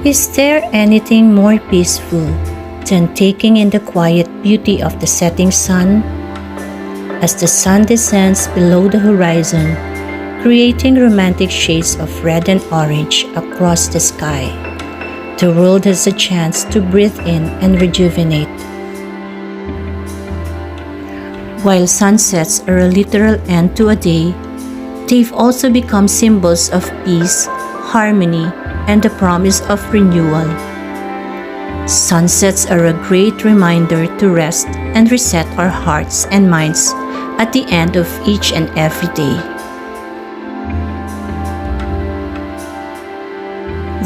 Is there anything more peaceful than taking in the quiet beauty of the setting sun? As the sun descends below the horizon, creating romantic shades of red and orange across the sky, the world has a chance to breathe in and rejuvenate. While sunsets are a literal end to a day, they've also become symbols of peace, harmony, and the promise of renewal. Sunsets are a great reminder to rest and reset our hearts and minds at the end of each and every day.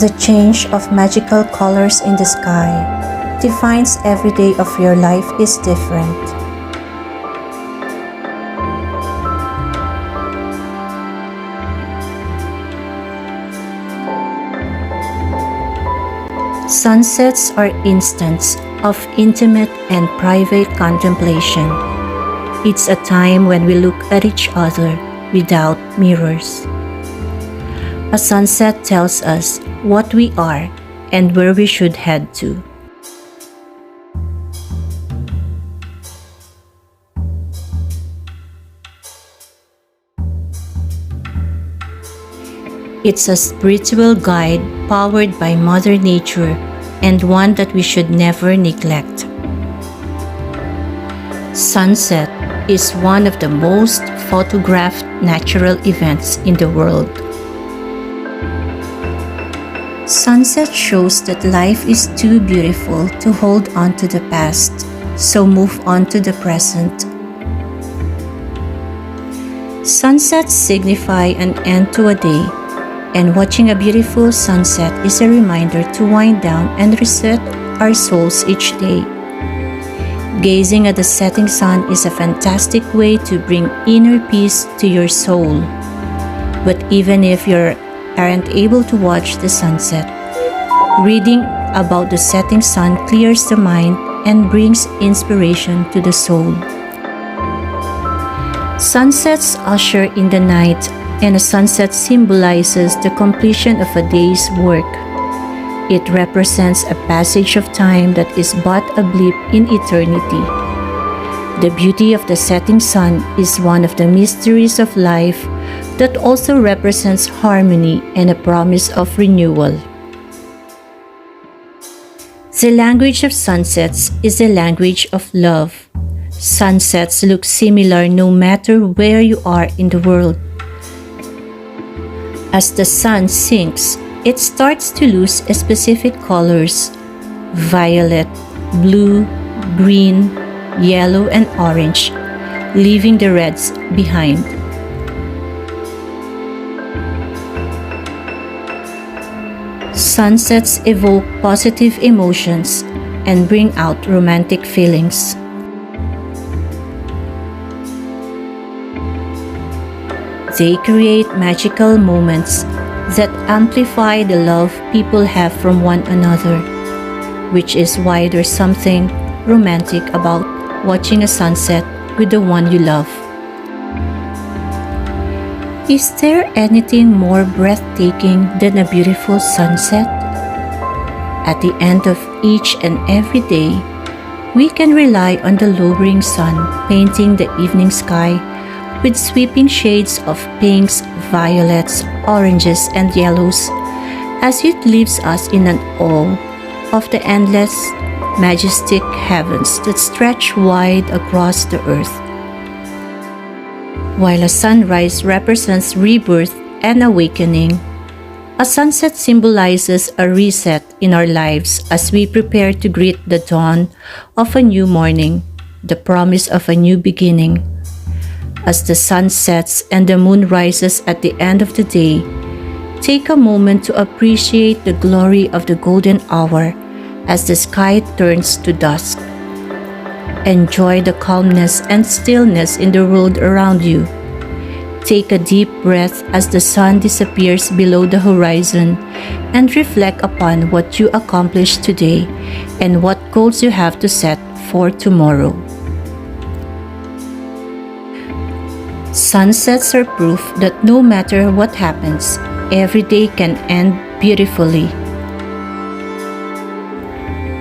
The change of magical colors in the sky defines every day of your life is different. Sunsets are instants of intimate and private contemplation. It's a time when we look at each other without mirrors. A sunset tells us what we are and where we should head to. It's a spiritual guide powered by Mother Nature and one that we should never neglect. Sunset is one of the most photographed natural events in the world. Sunset shows that life is too beautiful to hold on to the past, so move on to the present. Sunsets signify an end to a day, and watching a beautiful sunset is a reminder to wind down and reset our souls each day. Gazing at the setting sun is a fantastic way to bring inner peace to your soul. But even if you aren't able to watch the sunset, reading about the setting sun clears the mind and brings inspiration to the soul. Sunsets usher in the night, and a sunset symbolizes the completion of a day's work. It represents a passage of time that is but a blip in eternity. The beauty of the setting sun is one of the mysteries of life that also represents harmony and a promise of renewal. The language of sunsets is the language of love. Sunsets look similar no matter where you are in the world. As the sun sinks, it starts to lose specific colors: violet, blue, green, yellow, and orange, leaving the reds behind. Sunsets evoke positive emotions and bring out romantic feelings. They create magical moments that amplify the love people have from one another, which is why there's something romantic about watching a sunset with the one you love. Is there anything more breathtaking than a beautiful sunset? At the end of each and every day, we can rely on the lowering sun painting the evening sky with sweeping shades of pinks, violets, oranges, and yellows, as it leaves us in an awe of the endless, majestic heavens that stretch wide across the earth. While a sunrise represents rebirth and awakening, a sunset symbolizes a reset in our lives as we prepare to greet the dawn of a new morning, the promise of a new beginning. As the sun sets and the moon rises at the end of the day, take a moment to appreciate the glory of the golden hour as the sky turns to dusk. Enjoy the calmness and stillness in the world around you. Take a deep breath as the sun disappears below the horizon and reflect upon what you accomplished today and what goals you have to set for tomorrow. Sunsets are proof that no matter what happens, every day can end beautifully.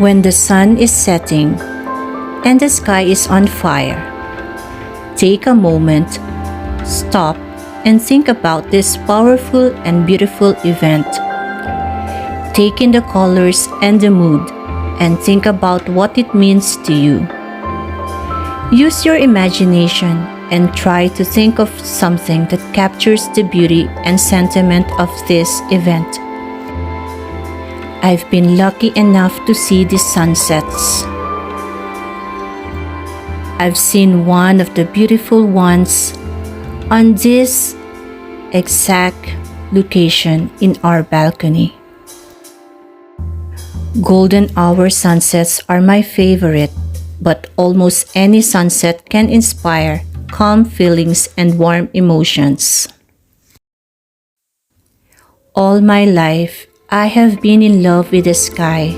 When the sun is setting and the sky is on fire, take a moment, stop, and think about this powerful and beautiful event. Take in the colors and the mood, and think about what it means to you. Use your imagination and try to think of something that captures the beauty and sentiment of this event. I've been lucky enough to see the sunsets. I've seen one of the beautiful ones on this exact location in our balcony. Golden hour sunsets are my favorite, but almost any sunset can inspire calm feelings and warm emotions. All my life, I have been in love with the sky.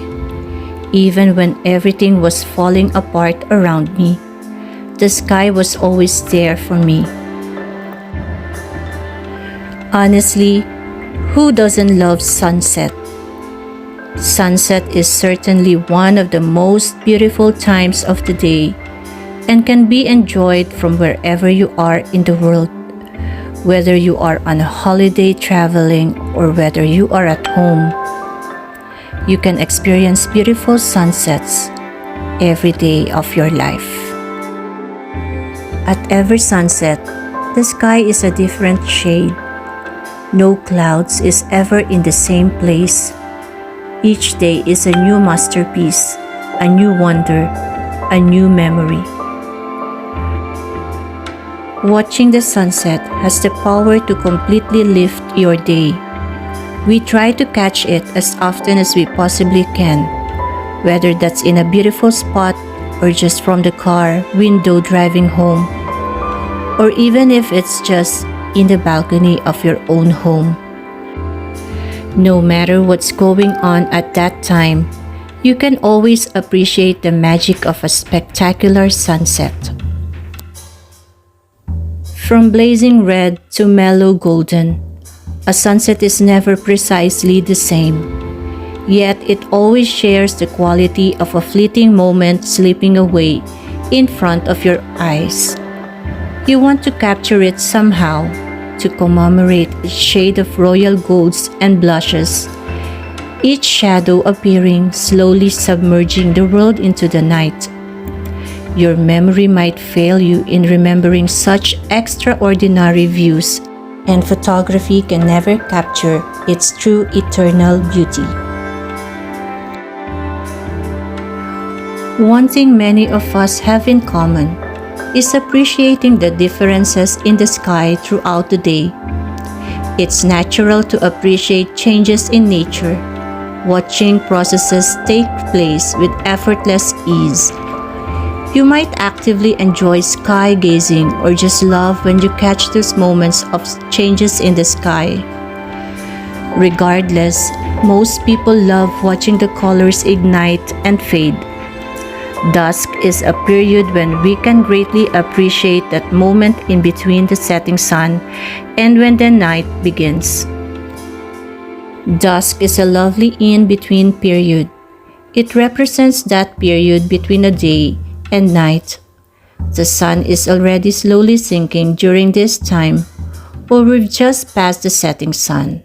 Even when everything was falling apart around me, the sky was always there for me. Honestly, who doesn't love sunset? Sunset is certainly one of the most beautiful times of the day and can be enjoyed from wherever you are in the world, whether you are on a holiday traveling or whether you are at home. You can experience beautiful sunsets every day of your life. At every sunset, the sky is a different shade. No clouds is ever in the same place. Each day is a new masterpiece, a new wonder, a new memory. Watching the sunset has the power to completely lift your day. We try to catch it as often as we possibly can, whether that's in a beautiful spot or just from the car window driving home, or even if it's just in the balcony of your own home. No matter what's going on at that time, you can always appreciate the magic of a spectacular sunset. From blazing red to mellow golden, a sunset is never precisely the same. Yet it always shares the quality of a fleeting moment slipping away in front of your eyes. You want to capture it somehow, to commemorate its shade of royal golds and blushes, each shadow appearing, slowly submerging the world into the night. Your memory might fail you in remembering such extraordinary views, and photography can never capture its true eternal beauty. One thing many of us have in common is appreciating the differences in the sky throughout the day. It's natural to appreciate changes in nature, watching processes take place with effortless ease. You might actively enjoy sky gazing or just love when you catch those moments of changes in the sky. Regardless, most people love watching the colors ignite and fade. Dusk is a period when we can greatly appreciate that moment in between the setting sun and when the night begins. Dusk is a lovely in-between period. It represents that period between the day and night. The sun is already slowly sinking during this time, or we've just passed the setting sun.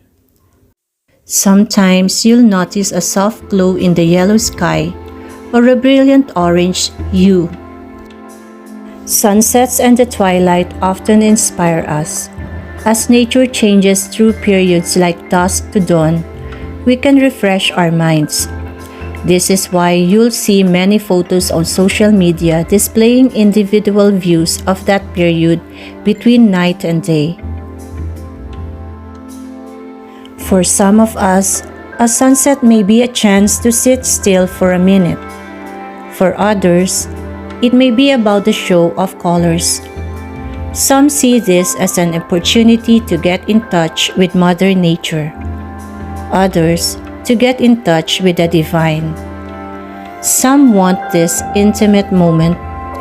Sometimes you'll notice a soft glow in the yellow sky or a brilliant orange hue. Sunsets and the twilight often inspire us. As nature changes through periods like dusk to dawn, we can refresh our minds. This is why you'll see many photos on social media displaying individual views of that period between night and day. For some of us, a sunset may be a chance to sit still for a minute. For others, it may be about the show of colors. Some see this as an opportunity to get in touch with Mother Nature. Others, to get in touch with the divine. Some want this intimate moment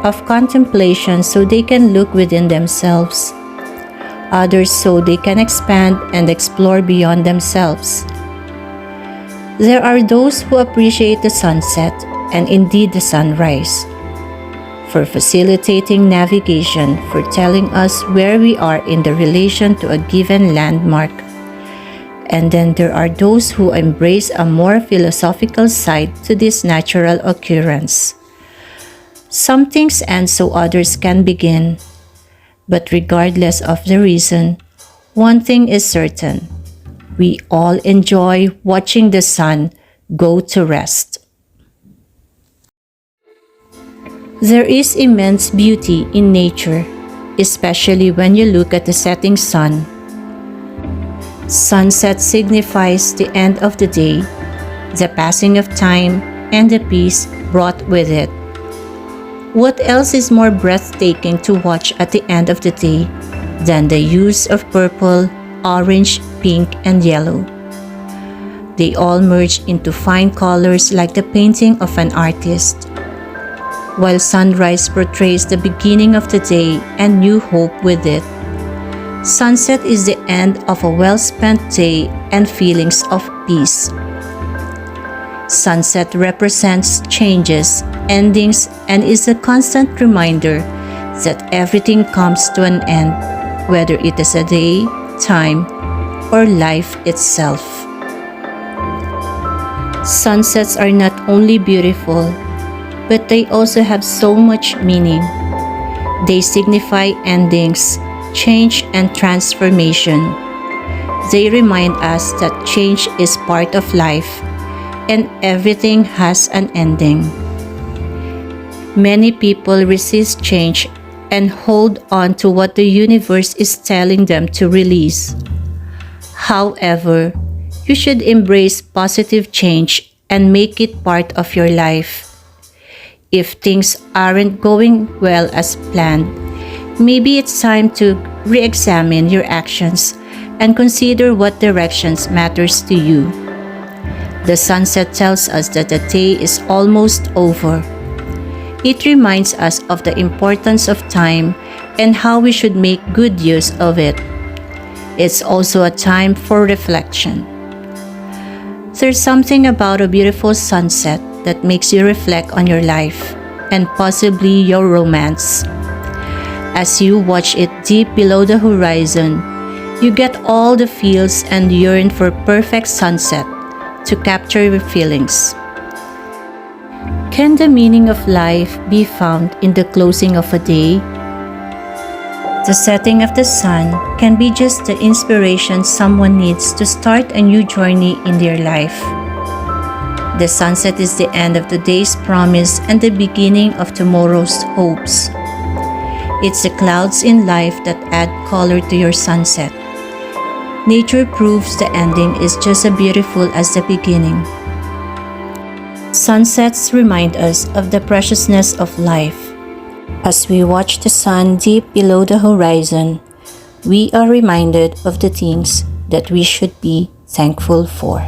of contemplation so they can look within themselves. Others so they can expand and explore beyond themselves. There are those who appreciate the sunset and indeed the sunrise, for facilitating navigation, for telling us where we are in the relation to a given landmark. And then there are those who embrace a more philosophical side to this natural occurrence. Some things end so others can begin. But regardless of the reason, one thing is certain. We all enjoy watching the sun go to rest. There is immense beauty in nature, especially when you look at the setting sun. Sunset signifies the end of the day, the passing of time, and the peace brought with it. What else is more breathtaking to watch at the end of the day than the hues of purple, orange, pink, and yellow? They all merge into fine colors like the painting of an artist. While sunrise portrays the beginning of the day and new hope with it, sunset is the end of a well-spent day and feelings of peace. Sunset represents changes, endings, and is a constant reminder that everything comes to an end, whether it is a day, time, or life itself. Sunsets are not only beautiful, but they also have so much meaning. They signify endings, change, and transformation. They remind us that change is part of life, and everything has an ending. Many people resist change and hold on to what the universe is telling them to release. However, you should embrace positive change and make it part of your life. If things aren't going well as planned, maybe it's time to re-examine your actions and consider what directions matters to you. The sunset tells us that the day is almost over. It reminds us of the importance of time and how we should make good use of it. It's also a time for reflection. There's something about a beautiful sunset that makes you reflect on your life and possibly your romance. As you watch it deep below the horizon, you get all the feels and yearn for perfect sunset to capture your feelings. Can the meaning of life be found in the closing of a day? The setting of the sun can be just the inspiration someone needs to start a new journey in their life. The sunset is the end of the day's promise and the beginning of tomorrow's hopes. It's the clouds in life that add color to your sunset. Nature proves the ending is just as beautiful as the beginning. Sunsets remind us of the preciousness of life. As we watch the sun deep below the horizon, we are reminded of the things that we should be thankful for.